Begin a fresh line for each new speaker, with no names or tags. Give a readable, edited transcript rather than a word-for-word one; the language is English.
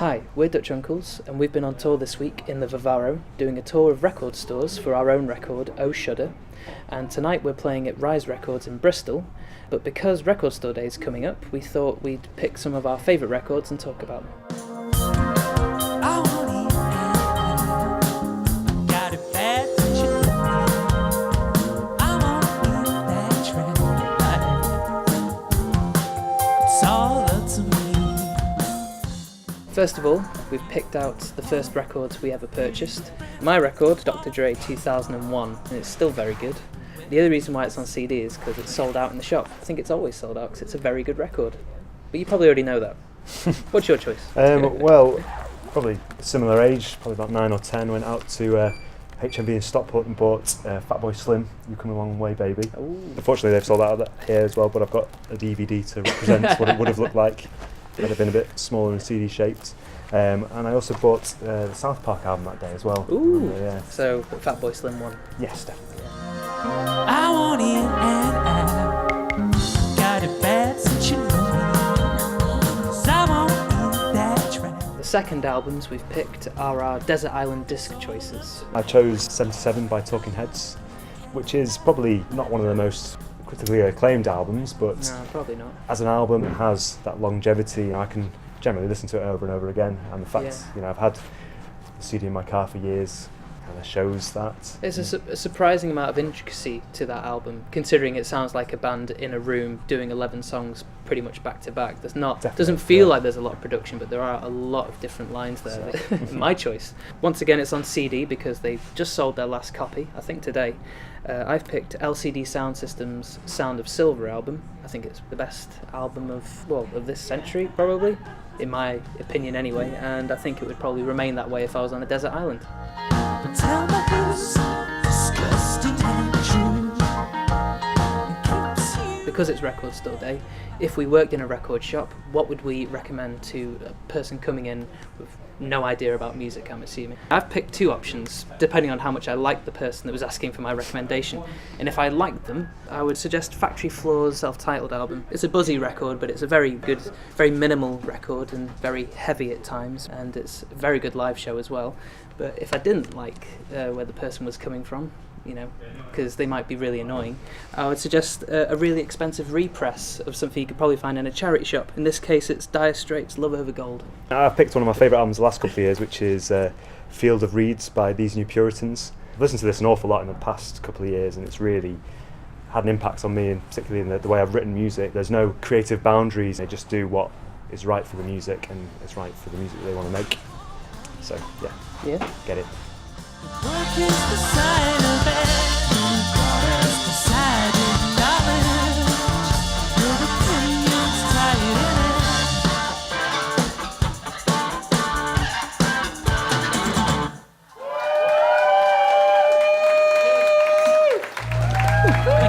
Hi, we're Dutch Uncles, and we've been on tour this week in the Vivaro, doing a tour of record stores for our own record, Oh Shudder, and tonight we're playing at Rise Records in Bristol, but because Record Store Day is coming up, we thought we'd pick some of our favourite records and talk about them. First of all, we've picked out the first records we ever purchased. My record, Dr. Dre 2001, and it's still very good. The other reason why it's on CD is because it's sold out in the shop. I think it's always sold out because it's a very good record. But you probably already know that. What's your choice?
Well, probably similar age, probably about 9 or 10, went out to HMV in Stockport and bought Fatboy Slim, You Come a Long Way Baby.
Ooh.
Unfortunately they've sold out of that here as well, but I've got a DVD to represent what it would have looked like. Had it been a bit smaller and CD shaped. And I also bought the South Park album that day as well.
Ooh,
yeah.
So the Fatboy Slim one.
Yes, definitely.
I want it and I got it bad since you know me. 'Cause I won't eat that trash.
The second albums we've picked are our Desert Island disc choices.
I chose 77 by Talking Heads, which is probably not one of the most critically acclaimed albums, but
No, probably not.
as an album it has that longevity. I can generally listen to it over and over again, and the fact I've had the CD in my car for years kind of shows that.
There's a surprising amount of intricacy to that album, considering it sounds like a band in a room doing 11 songs pretty much back to back. Doesn't feel like there's a lot of production, but there are a lot of different lines there. My choice. Once again, it's on CD because they just sold their last copy, I think today. I've picked LCD Sound System's Sound of Silver album. I think it's the best album of this century, probably, in my opinion anyway, and I think it would probably remain that way if I was on a desert island.
But tell me who's disgusting and true. It keeps you.
Because it's Record Store Day, if we worked in a record shop, what would we recommend to a person coming in with no idea about music, I'm assuming? I've picked two options, depending on how much I like the person that was asking for my recommendation. And if I liked them, I would suggest Factory Floor's self-titled album. It's a buzzy record, but it's a very good, very minimal record and very heavy at times, and it's a very good live show as well. But if I didn't like where the person was coming from, because they might be really annoying, I would suggest a really expensive repress of something you could probably find in a charity shop. In this case, it's Dire Straits' Love Over Gold.
I've picked one of my favourite albums the last couple of years, which is Field of Reeds by These New Puritans. I've listened to this an awful lot in the past couple of years, and it's really had an impact on me, and particularly in the way I've written music. There's no creative boundaries, they just do what is right for the music, and it's right for the music that they want to make. So,
Yeah?
get it.
Work is the sign of it. God has decided knowledge. Your opinion's tied in it.